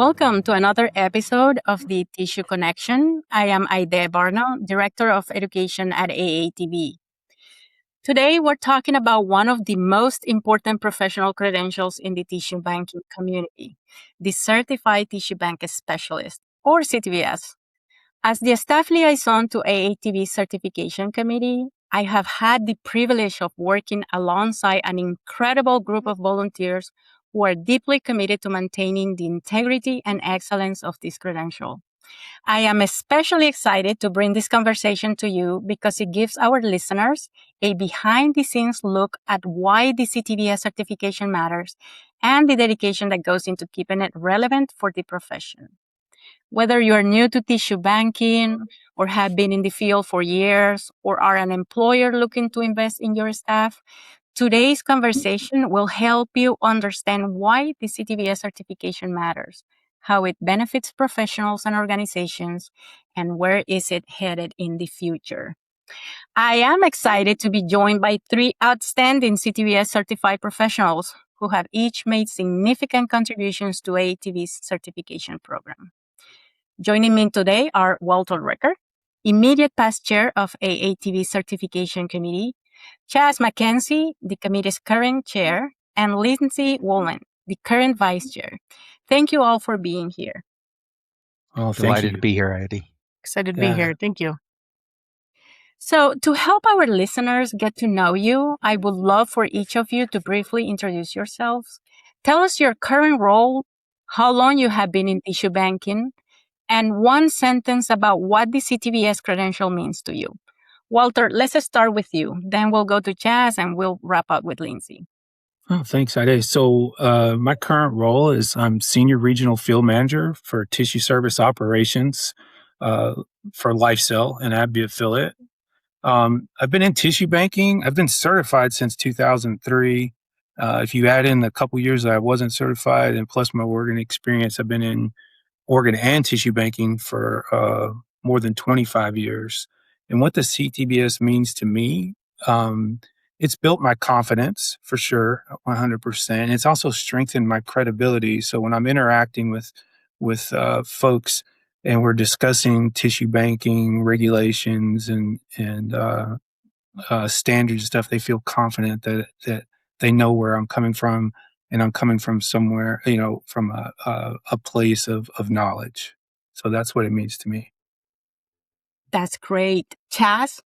Welcome to another episode of the Tissue Connection. I am Aide Barno, Director of Education at AATB. Today, we're talking about one of the most important professional credentials in the tissue banking community, the Certified Tissue Bank Specialist, or CTBS. As the staff liaison to AATB Certification Committee, I have had the privilege of working alongside an incredible group of volunteers who are deeply committed to maintaining the integrity and excellence of this credential. I am especially excited to bring this conversation to you because it gives our listeners a behind-the-scenes look at why the CTBS certification matters and the dedication that goes into keeping it relevant for the profession. Whether you're new to tissue banking or have been in the field for years or are an employer looking to invest in your staff, today's conversation will help you understand why the CTBS certification matters, how it benefits professionals and organizations, and where is it headed in the future. I am excited to be joined by three outstanding CTBS certified professionals who have each made significant contributions to AATB's certification program. Joining me today are Walter Ricker, immediate past chair of AATB Certification Committee, Chaz McKenzie, the committee's current chair, and Lindsay Woolman, the current vice chair. Thank you all for being here. Oh, Delighted to be here, Heidi. Excited to be here. Thank you. So, to help our listeners get to know you, I would love for each of you to briefly introduce yourselves. Tell us your current role, how long you have been in tissue banking, and one sentence about what the CTBS credential means to you. Walter, let's start with you. Then we'll go to Chaz and we'll wrap up with Lindsay. Oh, thanks, Ida. So my current role is I'm Senior Regional Field Manager for Tissue Service Operations for LifeCell, an AbbVie affiliate. I've been in tissue banking. I've been certified since 2003. If you add in the couple years that I wasn't certified and plus my organ experience, I've been in organ and tissue banking for more than 25 years. And what the CTBS means to me, it's built my confidence for sure, 100%. It's also strengthened my credibility. So when I'm interacting with folks and we're discussing tissue banking regulations and standards and stuff, they feel confident that they know where I'm coming from. And I'm coming from somewhere, from a place of knowledge. So that's what it means to me. That's great. Chaz?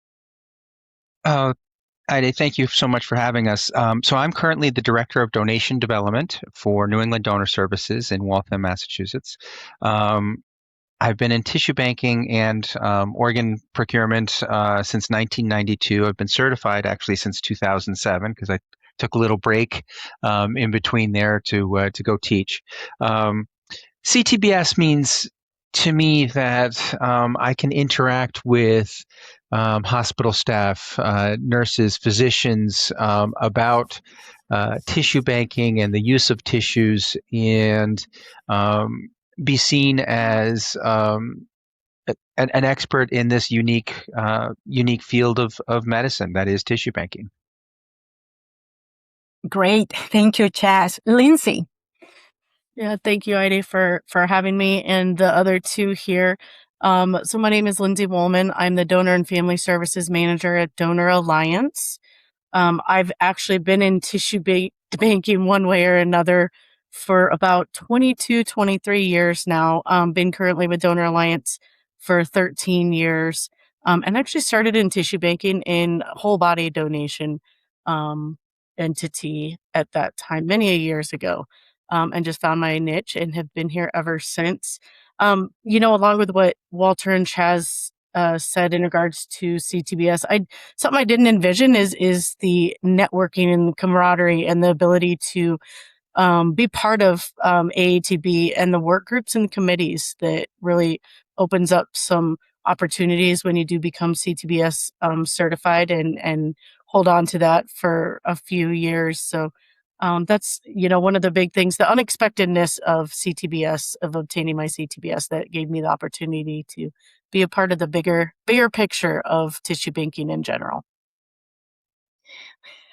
Ida, thank you so much for having us. So I'm currently the Director of Donation Development for New England Donor Services in Waltham, Massachusetts. I've been in tissue banking and organ procurement since 1992. I've been certified actually since 2007 because I took a little break in between there to go teach. CTBS means to me that I can interact with hospital staff, nurses, physicians about tissue banking and the use of tissues and be seen as an expert in this unique field of medicine that is tissue banking. Great. Thank you, Chaz. Lindsay? Yeah, thank you, Heidi, for having me and the other two here. So my name is Lindsay Woolman. I'm the Donor and Family Services Manager at Donor Alliance. I've actually been in tissue banking one way or another for about 22, 23 years now. Been currently with Donor Alliance for 13 years. And actually started in tissue banking in whole body donation entity at that time, many years ago, and just found my niche and have been here ever since. Along with what Walter and Chaz said in regards to CTBS, something I didn't envision is the networking and camaraderie and the ability to be part of AATB and the work groups and committees that really opens up some opportunities when you do become CTBS certified and hold on to that for a few years. So that's, one of the big things, the unexpectedness of CTBS, of obtaining my CTBS, that gave me the opportunity to be a part of the bigger picture of tissue banking in general.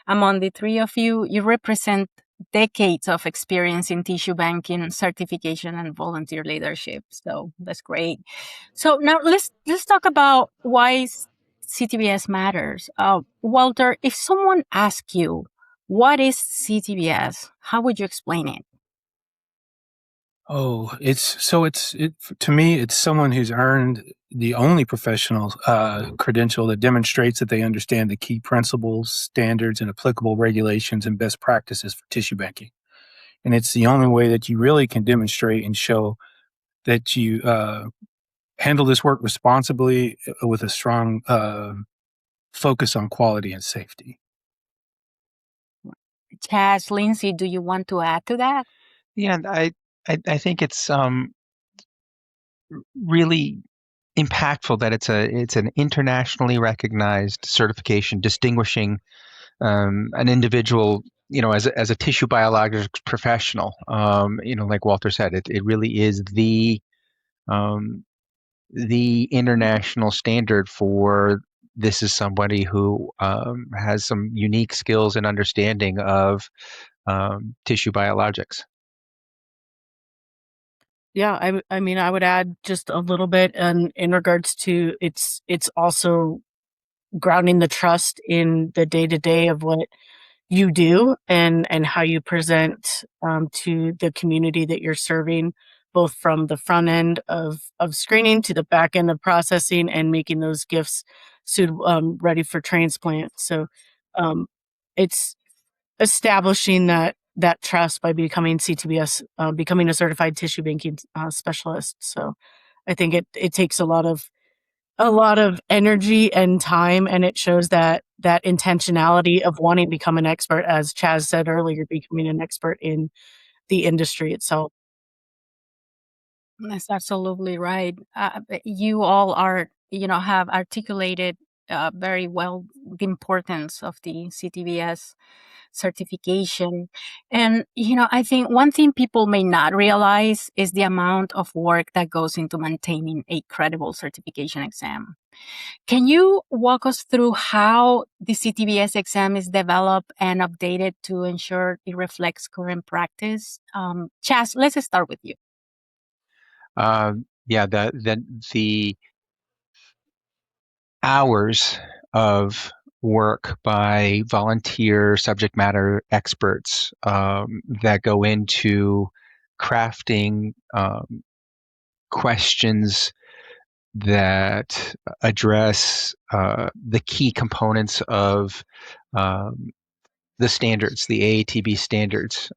Among the three of you, you represent decades of experience in tissue banking, certification, and volunteer leadership. So that's great. So now let's talk about why CTBS matters. Walter, if someone asks you what is CTBS, how would you explain it? Oh, to me, it's someone who's earned the only professional credential that demonstrates that they understand the key principles, standards, and applicable regulations and best practices for tissue banking. And it's the only way that you really can demonstrate and show that you handle this work responsibly with a strong focus on quality and safety. Chaz, Lindsay, do you want to add to that? Yeah, I think it's really impactful that it's an internationally recognized certification distinguishing an individual, as a tissue biologics professional. Like Walter said, it really is the international standard for this is somebody who has some unique skills and understanding of tissue biologics. Yeah, I mean, I would add just a little bit in regards to it's also grounding the trust in the day-to-day of what you do and how you present to the community that you're serving, both from the front end of screening to the back end of processing and making those gifts ready for transplant. So it's establishing that trust by becoming CTBS, becoming a certified tissue banking specialist. So I think it takes a lot of energy and time, and it shows that intentionality of wanting to become an expert, as Chaz said earlier, becoming an expert in the industry itself. That's absolutely right. You all have articulated very well the importance of the CTBS certification. And, I think one thing people may not realize is the amount of work that goes into maintaining a credible certification exam. Can you walk us through how the CTBS exam is developed and updated to ensure it reflects current practice? Chas, let's start with you. Yeah, the hours of work by volunteer subject matter experts that go into crafting questions that address the key components of the standards, the AATB standards,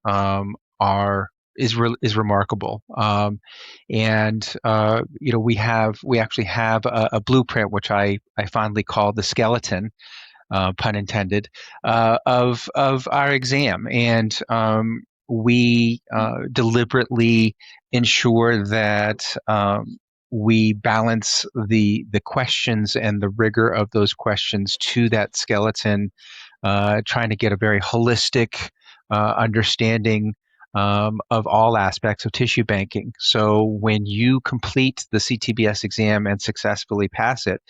is remarkable. And we actually have a blueprint, which I fondly call the skeleton, pun intended, of our exam, and we deliberately ensure that we balance the questions and the rigor of those questions to that skeleton, trying to get a very holistic understanding of all aspects of tissue banking. So when you complete the CTBS exam and successfully pass it,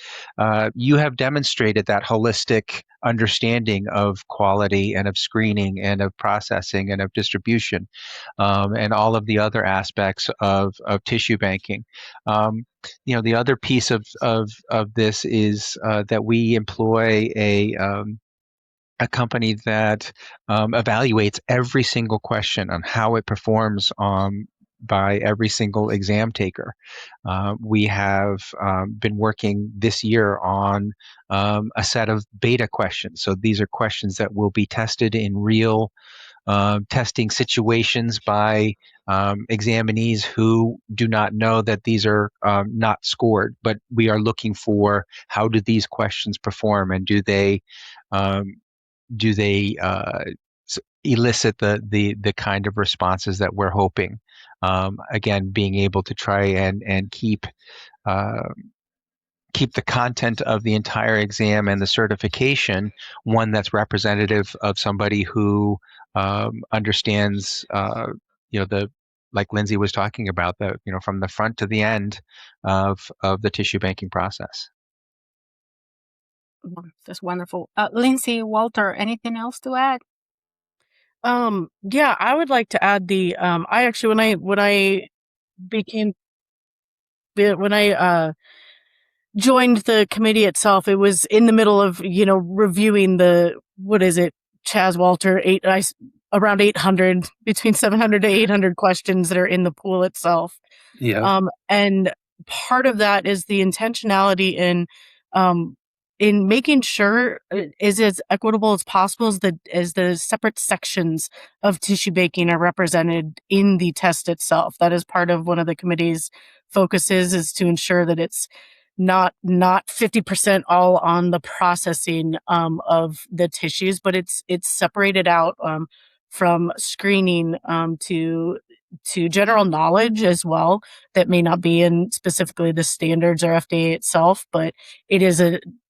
you have demonstrated that holistic understanding of quality and of screening and of processing and of distribution, and all of the other aspects of tissue banking. The other piece of this is that we employ a company that evaluates every single question on how it performs by every single exam taker. We have been working this year on a set of beta questions. So these are questions that will be tested in real testing situations by examinees who do not know that these are not scored, but we are looking for how do these questions perform, and do they elicit the kind of responses that we're hoping. Again, being able to try and keep the content of the entire exam and the certification one that's representative of somebody who understands like Lindsay was talking about, from the front to the end of the tissue banking process. That's wonderful. Lindsay, Walter, anything else to add? Yeah, I would like to add I actually, became, when I joined the committee itself, it was in the middle of, reviewing what is it, Chaz Walter, around 800, between 700 to 800 questions that are in the pool itself. Yeah. And part of that is the intentionality um, in making sure it is as equitable as possible as the separate sections of tissue baking are represented in the test itself. That is part of one of the committee's focuses, is to ensure that it's not 50% all on the processing of the tissues, but it's separated out from screening to general knowledge as well, that may not be in specifically the standards or FDA itself, but it is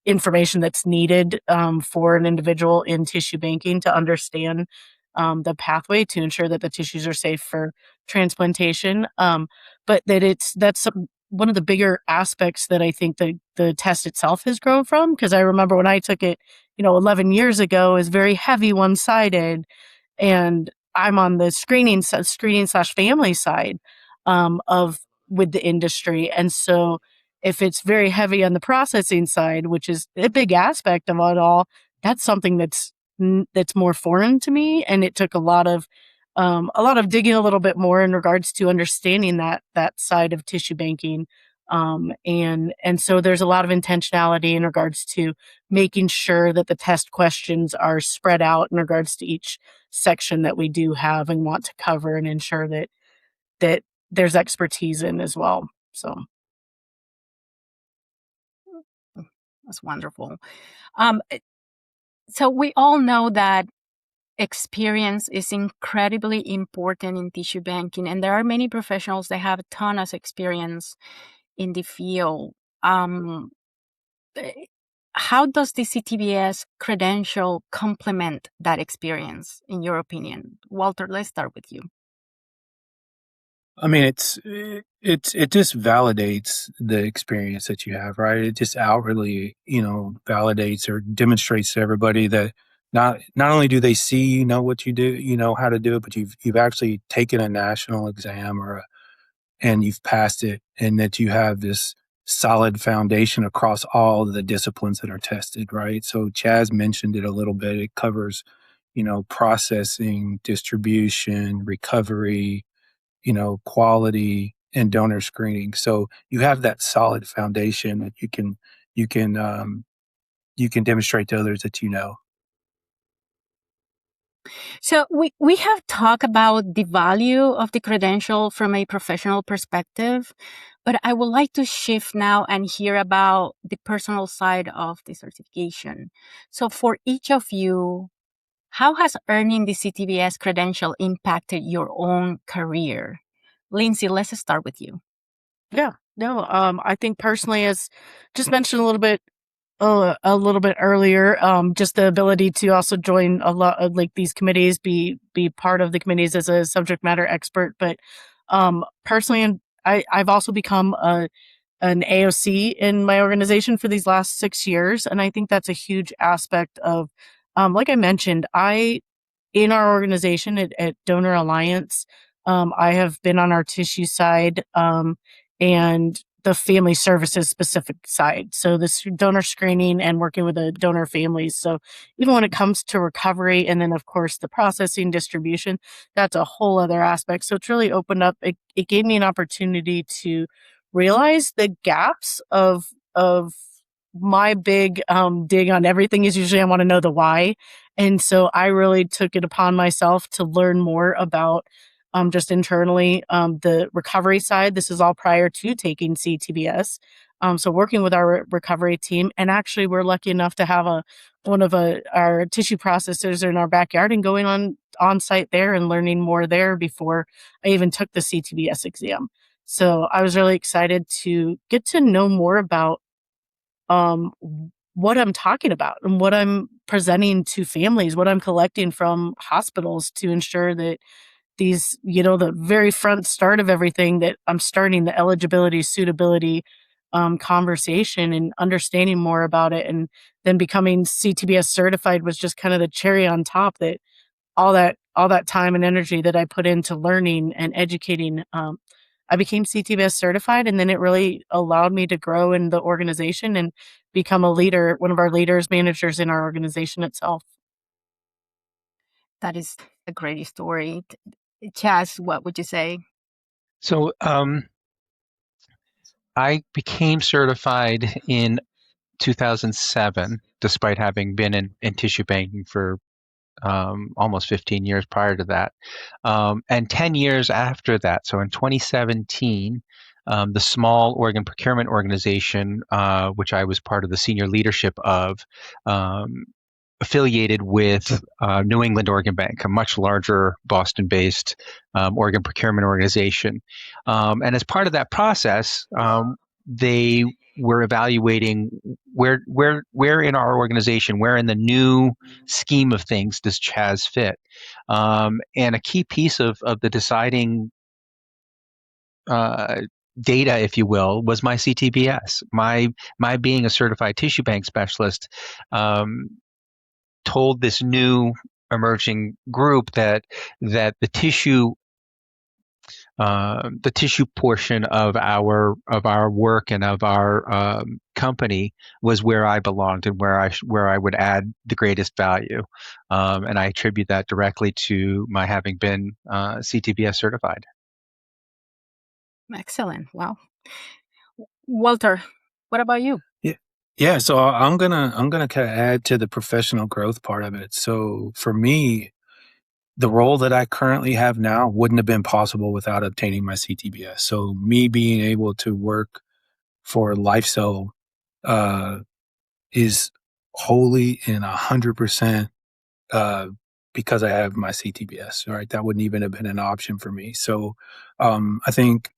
information that's needed for an individual in tissue banking to understand the pathway to ensure that the tissues are safe for transplantation. But that's one of the bigger aspects that I think the test itself has grown from, because I remember when I took it, 11 years ago, is very heavy one-sided, and I'm on the screening/family side of with the industry. And so if it's very heavy on the processing side, which is a big aspect of it all, that's something that's more foreign to me. And it took a lot of digging a little bit more in regards to understanding that side of tissue banking. And so there's a lot of intentionality in regards to making sure that the test questions are spread out in regards to each section that we do have and want to cover, and ensure that there's expertise in as well. So That's wonderful. Um, so we all know that experience is incredibly important in tissue banking, and there are many professionals that have a ton of experience in the field. Um, eh, how does the CTBS credential complement that experience, in your opinion? Walter, let's start with you. I mean, it just validates the experience that you have, right? It just outwardly, validates or demonstrates to everybody that not only do they see you know what you do, you know how to do it, but you've actually taken a national exam and you've passed it, and that you have this solid foundation across all the disciplines that are tested, right? So Chaz mentioned it a little bit. It covers, processing, distribution, recovery, quality, and donor screening. So you have that solid foundation that you can you can demonstrate to others that you know. So we have talked about the value of the credential from a professional perspective, but I would like to shift now and hear about the personal side of the certification. So for each of you, how has earning the CTBS credential impacted your own career? Lindsay, let's start with you. yeah, no, I think personally, as just mentioned a little bit earlier, just the ability to also join a lot of like these committees, be part of the committees as a subject matter expert. But personally, and I've also become an AOC in my organization for these last 6 years, and I think that's a huge aspect of, like I mentioned, in our organization at Donor Alliance, I have been on our tissue side, and the family services specific side. So this donor screening and working with the donor families. So even when it comes to recovery, and then of course the processing, distribution, that's a whole other aspect. So it's really opened up. It gave me an opportunity to realize the gaps of my big dig on everything is usually I want to know the why. And so I really took it upon myself to learn more about just internally the recovery side. This is all prior to taking CTBS. So working with our recovery team, and actually we're lucky enough to have one of our tissue processors in our backyard, and going on site there and learning more there before I even took the CTBS exam. So I was really excited to get to know more about um, what I'm talking about and what I'm presenting to families, what I'm collecting from hospitals, to ensure that these, the very front start of everything, that I'm starting the eligibility, suitability conversation, and understanding more about it. And then becoming CTBS certified was just kind of the cherry on top, that all that all that time and energy that I put into learning and educating, I became CTBS certified, and then it really allowed me to grow in the organization and become a leader, one of our leaders, managers in our organization itself. That is a great story. Chaz, what would you say? So I became certified in 2007, despite having been in tissue banking for almost 15 years prior to that. And 10 years after that, so in 2017, the small organ procurement organization, which I was part of the senior leadership of, affiliated with New England Organ Bank, a much larger Boston-based organ procurement organization. And as part of that process, they were evaluating where in our organization, where in the new scheme of things does Chaz fit? And a key piece of the deciding data, if you will, was my CTBS. My being a certified tissue bank specialist told this new emerging group that the tissue portion of our work and of our company was where I belonged and where I would add the greatest value, and I attribute that directly to my having been CTBS certified. Excellent. Wow. Walter, what about you? Yeah. So I'm gonna kind of add to the professional growth part of it. So for me, the role that I currently have now wouldn't have been possible without obtaining my CTBS. So me being able to work for LifeCell uh, is wholly and 100% uh, because I have my CTBS. Right, that wouldn't even have been an option for me. So I think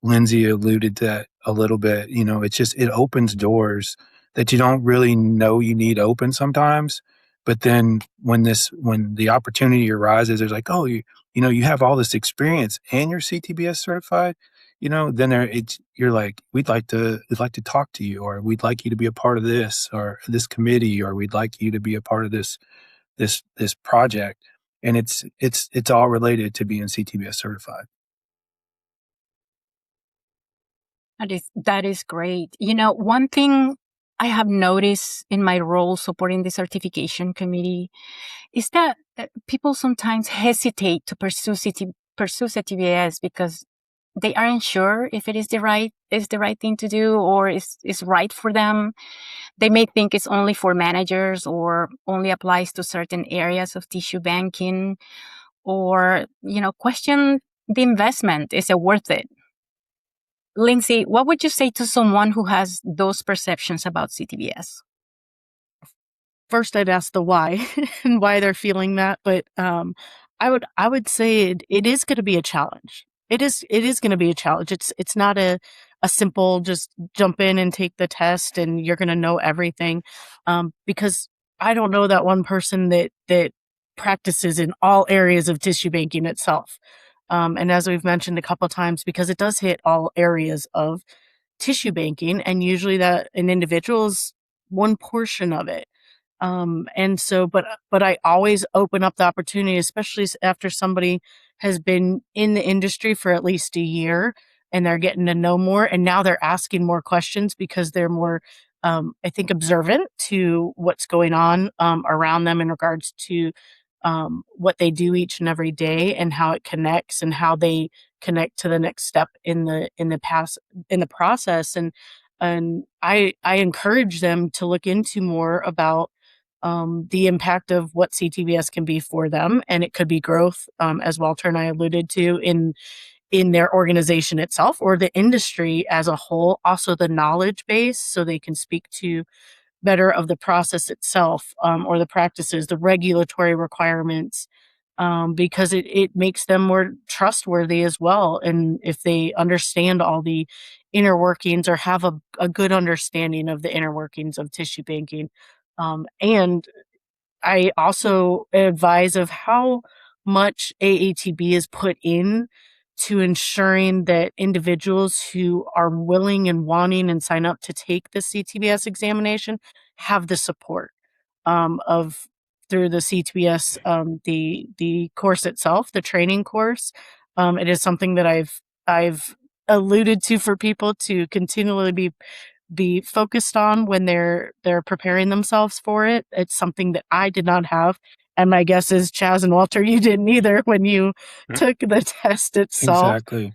Lindsay alluded to that a little bit. You know, it opens doors that you don't really know you need open sometimes. But then when the opportunity arises, there's like, oh, you have all this experience and you're CTBS certified. Then you're like, we'd like to talk to you, or we'd like you to be a part of this or this committee, or we'd like you to be a part of this project. And it's all related to being CTBS certified. That is great. One thing I have noticed in my role supporting the certification committee is that people sometimes hesitate to pursue CTBS because they aren't sure if it is the right thing to do, or is right for them. They may think it's only for managers or only applies to certain areas of tissue banking, or question the investment. Is it worth it? Lindsay, what would you say to someone who has those perceptions about CTBS? First, I'd ask the why and why they're feeling that. But I would say it is going to be a challenge. It is going to be a challenge. It's not a simple just jump in and take the test and you're going to know everything. Because I don't know that one person that practices in all areas of tissue banking itself. And as we've mentioned a couple of times, because it does hit all areas of tissue banking, and usually that an individual is one portion of it. And so, but I always open up the opportunity, especially after somebody has been in the industry for at least a year and they're getting to know more, and now they're asking more questions because they're more, I think, observant to what's going on around them in regards to what they do each and every day and how it connects and how they connect to the next step in the process. And I encourage them to look into more about the impact of what CTBS can be for them. And it could be growth, as Walter and I alluded to, in their organization itself or the industry as a whole. Also the knowledge base, so they can speak to better of the process itself, or the practices, the regulatory requirements, because it makes them more trustworthy as well. And if they understand all the inner workings or have a good understanding of the inner workings of tissue banking. And I also advise of how much AATB is put in to ensuring that individuals who are willing and wanting and sign up to take the CTBS examination have the support of through the CTBS, the course itself, the training course. It is something that I've alluded to for people to continually be focused on when they're preparing themselves for it. It's something that I did not have. And my guess is Chaz and Walter, you didn't either when you took the test itself. Exactly.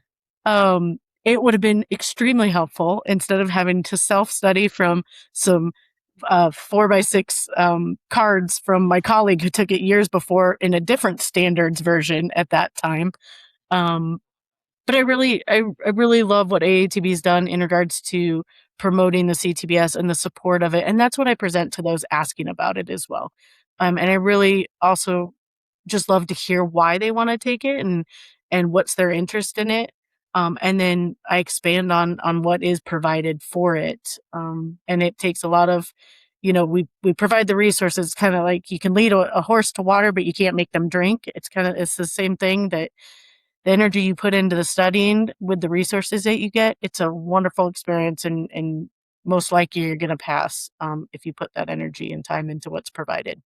It would have been extremely helpful instead of having to self-study from some 4x6 cards from my colleague who took it years before in a different standards version at that time. But I really love what AATB's done in regards to promoting the CTBS and the support of it. And that's what I present to those asking about it as well. And I really also just love to hear why they want to take it and what's their interest in it. And then I expand on what is provided for it. And it takes a lot of, we provide the resources, kind of like you can lead a horse to water, but you can't make them drink. It's the same thing, that the energy you put into the studying with the resources that you get, it's a wonderful experience, and most likely you're going to pass if you put that energy and time into what's provided.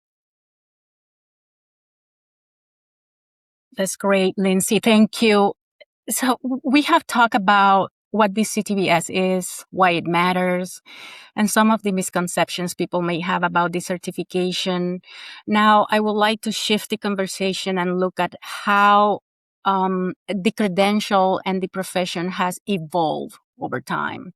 That's great, Lindsay. Thank you. So we have talked about what this CTBS is, why it matters, and some of the misconceptions people may have about the certification. Now, I would like to shift the conversation and look at how the credential and the profession has evolved over time.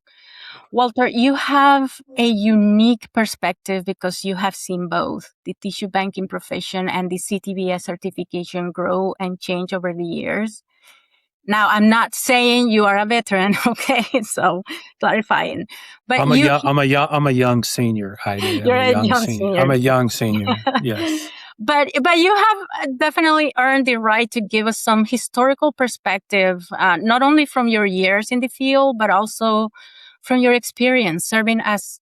Walter, you have a unique perspective because you have seen both the tissue banking profession and the CTBS certification grow and change over the years. Now, I'm not saying you are a veteran, okay? So clarifying, but I'm a young senior, Heidi. You're a young senior. I'm a young senior. Yes. But you have definitely earned the right to give us some historical perspective, not only from your years in the field, but also from your experience serving as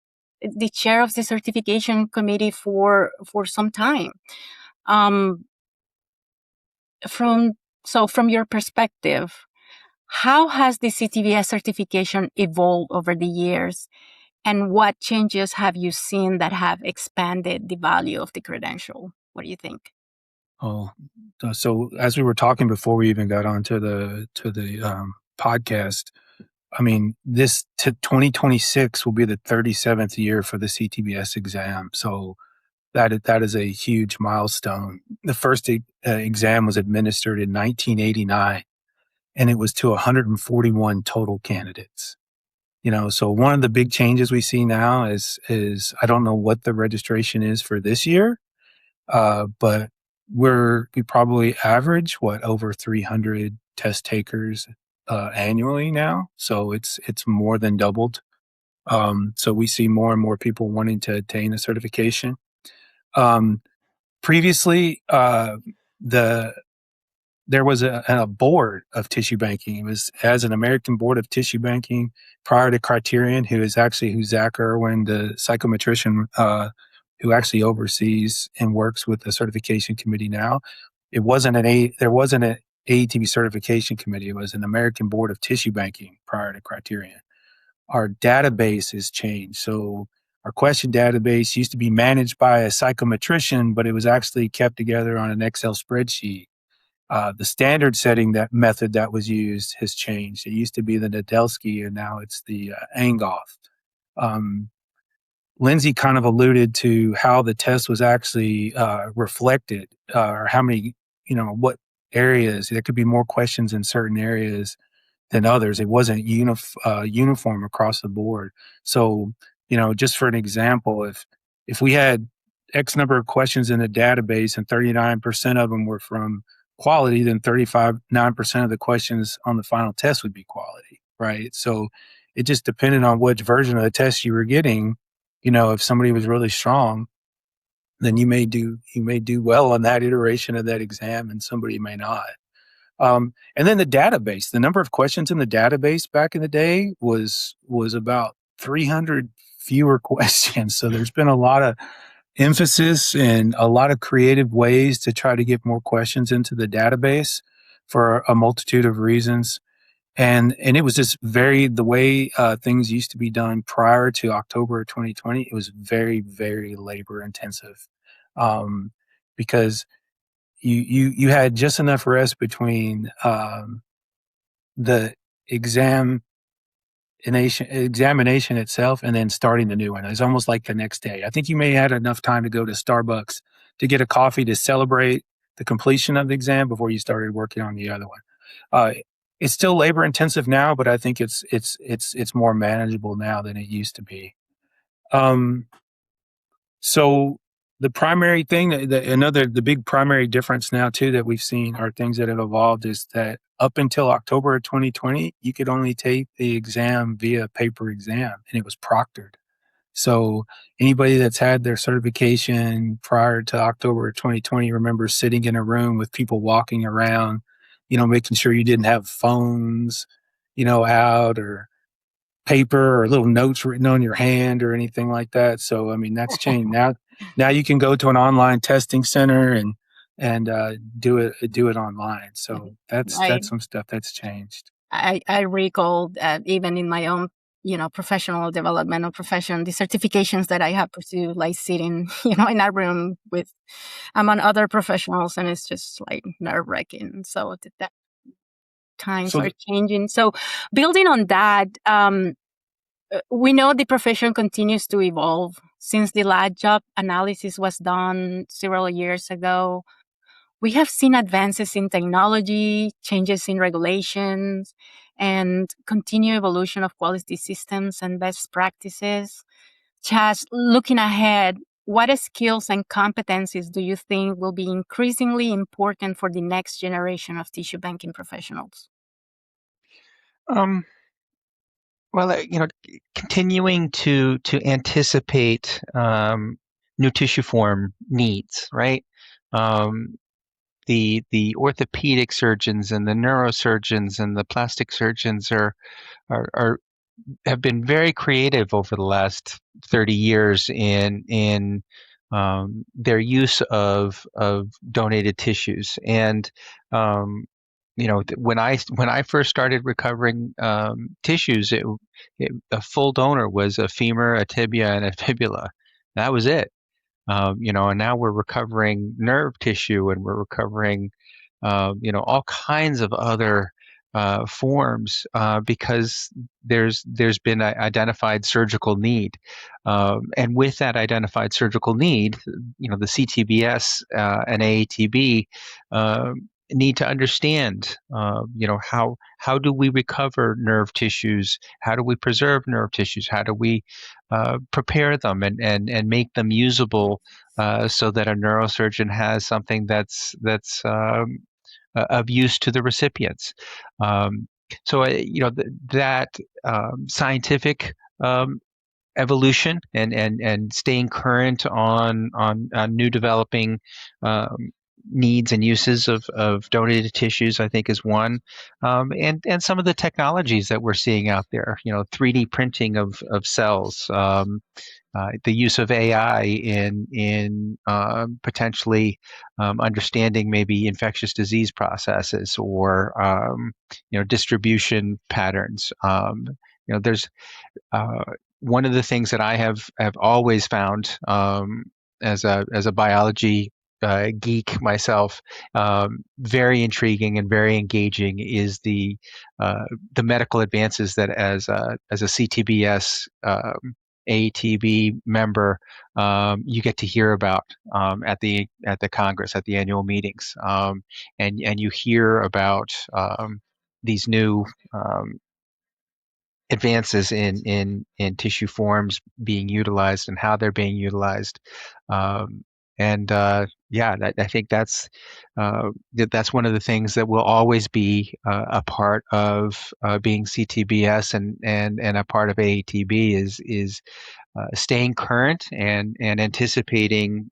the chair of the certification committee for some time. From your perspective, how has the CTBS certification evolved over the years? And what changes have you seen that have expanded the value of the credential? What do you think? Oh, so as we were talking before we even got onto the podcast, I mean, 2026 will be the 37th year for the CTBS exam. So that is a huge milestone. The first exam was administered in 1989, and it was to 141 total candidates. So one of the big changes we see now is I don't know what the registration is for this year, but we probably average over 300 test takers annually now. So it's more than doubled. So we see more and more people wanting to attain a certification. Previously, there was a board of tissue banking. It was as an American Board of Tissue Banking prior to Criterion, who Zach Irwin, the psychometrician, who actually oversees and works with the certification committee now. There wasn't an AATB certification committee. It was an American Board of Tissue Banking prior to Criterion. Our database has changed. So our question database used to be managed by a psychometrician, but it was actually kept together on an Excel spreadsheet. The standard setting method that was used has changed. It used to be the Nadelsky, and now it's the Angoff. Lindsay kind of alluded to how the test was actually reflected, or how many, what areas. There could be more questions in certain areas than others. It wasn't uniform across the board. So, just for an example, if we had X number of questions in the database and 39% of them were from quality, then 9% of the questions on the final test would be quality, right? So it just depended on which version of the test you were getting. If somebody was really strong, then you may do well on that iteration of that exam, and somebody may not. And then the database, the number of questions in the database back in the day was about 300 fewer questions. So there's been a lot of emphasis and a lot of creative ways to try to get more questions into the database for a multitude of reasons. And it was just the way things used to be done prior to October of 2020. It was very, very labor intensive. because you had just enough rest between the examination itself and then starting the new one. It's almost like the next day. I think you may have had enough time to go to Starbucks to get a coffee to celebrate the completion of the exam before you started working on the other one. Uh, it's still labor intensive now, but I think it's more manageable now than it used to be. Um, so the primary thing, the big primary difference now too that we've seen are things that have evolved is that up until October of 2020, you could only take the exam via paper exam, and it was proctored. So anybody that's had their certification prior to October of 2020 remembers sitting in a room with people walking around, making sure you didn't have phones, out, or paper or little notes written on your hand or anything like that. So, I mean, that's changed now. Now you can go to an online testing center and do it online. So that's I some stuff that's changed. I recall even in my own professional development or profession, the certifications that I have pursued, like sitting in a room with among other professionals, and it's just like nerve-wracking. So that times So are changing. So building on that, we know the profession continues to evolve. Since the last job analysis was done several years ago, we have seen advances in technology, changes in regulations, and continued evolution of quality systems and best practices. Just looking ahead, what skills and competencies do you think will be increasingly important for the next generation of tissue banking professionals? Um, well, continuing to anticipate new tissue form needs, right? Um, the orthopedic surgeons and the neurosurgeons and the plastic surgeons are have been very creative over the last 30 years in their use of donated tissues. And when I first started recovering tissues, a full donor was a femur, a tibia, and a fibula. That was it. And now we're recovering nerve tissue, and we're recovering, all kinds of other forms because there's been an identified surgical need, and with that identified surgical need, the CTBS and AATB need to understand, how do we recover nerve tissues? How do we preserve nerve tissues? How do we prepare them and make them usable so that a neurosurgeon has something that's of use to the recipients. So that scientific evolution and staying current on new developing needs and uses of donated tissues, I think, is one, and some of the technologies that we're seeing out there, 3D printing of cells, the use of AI in potentially understanding maybe infectious disease processes or distribution patterns. There's one of the things that I have always found as a biology geek myself, very intriguing and very engaging is the medical advances that as a CTBS AATB member you get to hear about at the Congress, at the annual meetings, and you hear about these new advances in tissue forms being utilized and how they're being utilized. And I think that's one of the things that will always be a part of being CTBS and a part of AATB is staying current and anticipating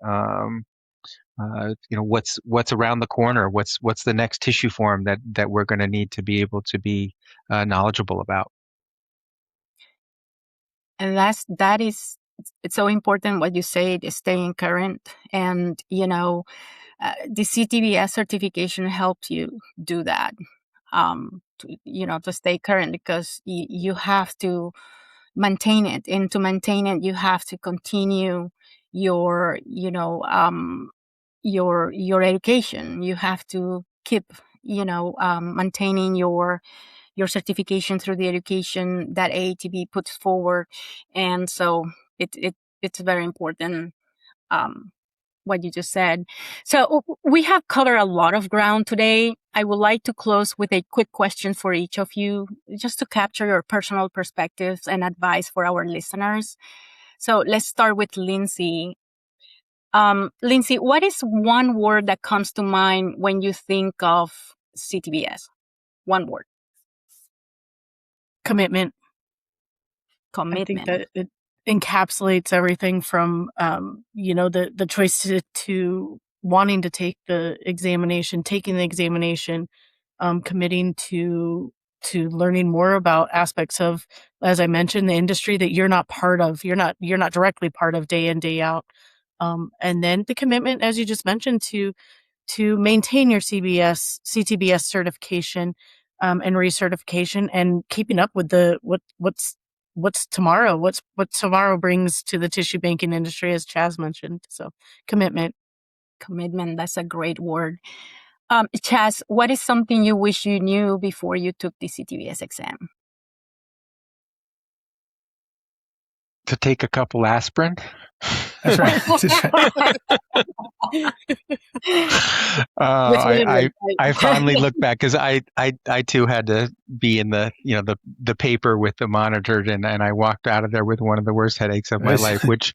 what's around the corner, what's the next tissue form that we're going to need to be able to be knowledgeable about. And that is it's so important what you say, is staying current. And the CTBS certification helps you do that, to stay current, because you have to maintain it, and to maintain it you have to continue your your education. You have to keep, maintaining your certification through the education that AATB puts forward, and so it's very important. What you just said. So we have covered a lot of ground today. I would like to close with a quick question for each of you, just to capture your personal perspectives and advice for our listeners. So let's start with Lindsay. Lindsay, what is one word that comes to mind when you think of CTBS? One word. Commitment. Commitment. I think that it encapsulates everything from, the choice to wanting to take the examination, taking the examination, committing to learning more about aspects of, as I mentioned, the industry that you're not part of. You're not directly part of day in, day out. And then the commitment, as you just mentioned, to maintain your CTBS certification, and recertification, and keeping up with what's tomorrow, what tomorrow brings to the tissue banking industry, as Chaz mentioned. So commitment. That's a great word. Chaz, what is something you wish you knew before you took the CTBS exam? To take a couple aspirin. That's right. That's right. I finally look back, because I too had to be in the the paper with the monitored, and I walked out of there with one of the worst headaches of my life, which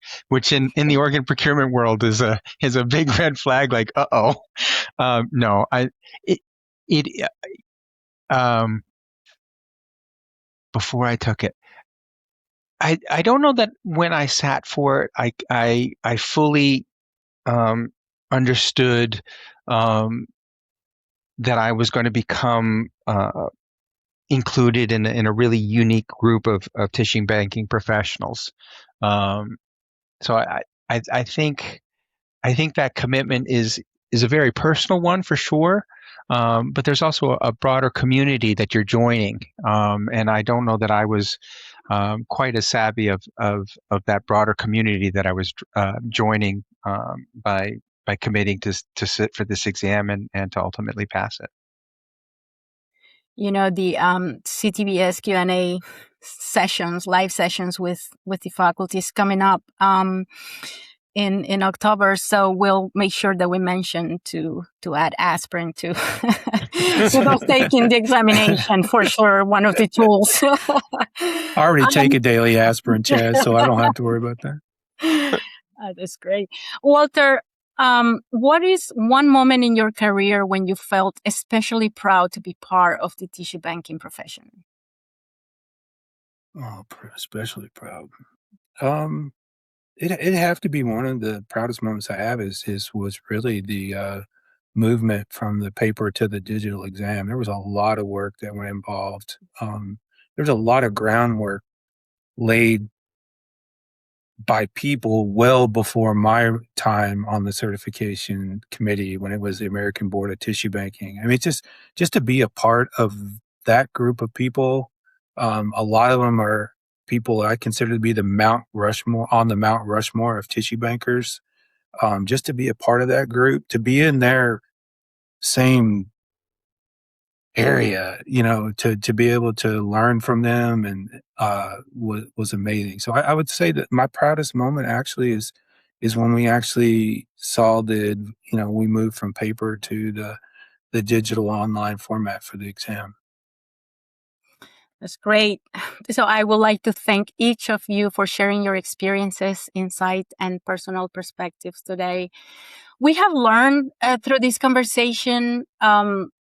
in the organ procurement world is a big red flag. Like, no, before I took it, I don't know that when I sat for it, I fully understood that I was going to become included in a really unique group of tissue banking professionals. So I think that commitment is a very personal one, for sure. But there's also a broader community that you're joining, and I don't know that I was quite as savvy of that broader community that I was joining by committing to sit for this exam and to ultimately pass it. The CTBS Q&A sessions, live sessions with the faculty is coming up in October. So we'll make sure that we mention to add aspirin to those taking the examination, for sure. One of the tools. I already take a daily aspirin, Chaz, so I don't have to worry about that. That's great. Walter, what is one moment in your career when you felt especially proud to be part of the tissue banking profession? Oh, especially proud. It'd have to be one of the proudest moments I have was really the movement from the paper to the digital exam. There was a lot of work that went involved. There's a lot of groundwork laid by people well before my time on the certification committee, when it was the American Board of Tissue Banking. I mean, just to be a part of that group of people. A lot of them are people I consider to be the Mount Rushmore of tissue bankers. Just to be a part of that group, to be in their same area, to be able to learn from them, and was amazing. So I would say that my proudest moment actually is when we actually saw we moved from paper to the digital online format for the exam. That's great. So I would like to thank each of you for sharing your experiences, insight, and personal perspectives today. We have learned through this conversation that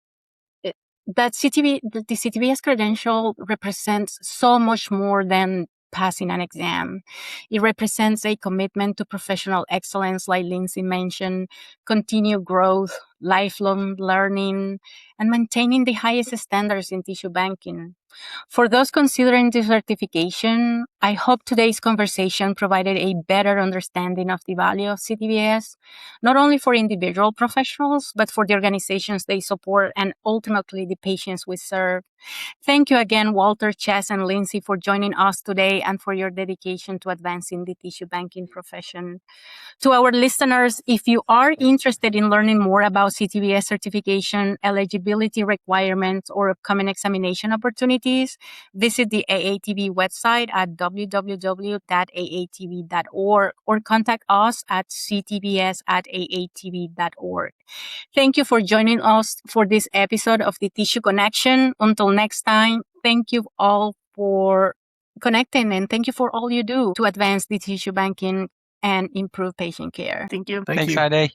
the CTBS credential represents so much more than passing an exam. It represents a commitment to professional excellence, like Lindsay mentioned, continued growth, lifelong learning, and maintaining the highest standards in tissue banking For those considering the certification, I hope today's conversation provided a better understanding of the value of CTBS, not only for individual professionals, but for the organizations they support and ultimately the patients we serve. Thank you again, Walter, Chess, and Lindsay, for joining us today and for your dedication to advancing the tissue banking profession. To our listeners, if you are interested in learning more about CTBS certification, eligibility requirements, or upcoming examination opportunities, visit the AATB website at www.aatb.org or contact us at ctbs@aatb.org. Thank you for joining us for this episode of the Tissue Connection. Until next time, thank you all for connecting and thank you for all you do to advance the tissue banking and improve patient care. Thank you. Thank Thanks, you. Ade.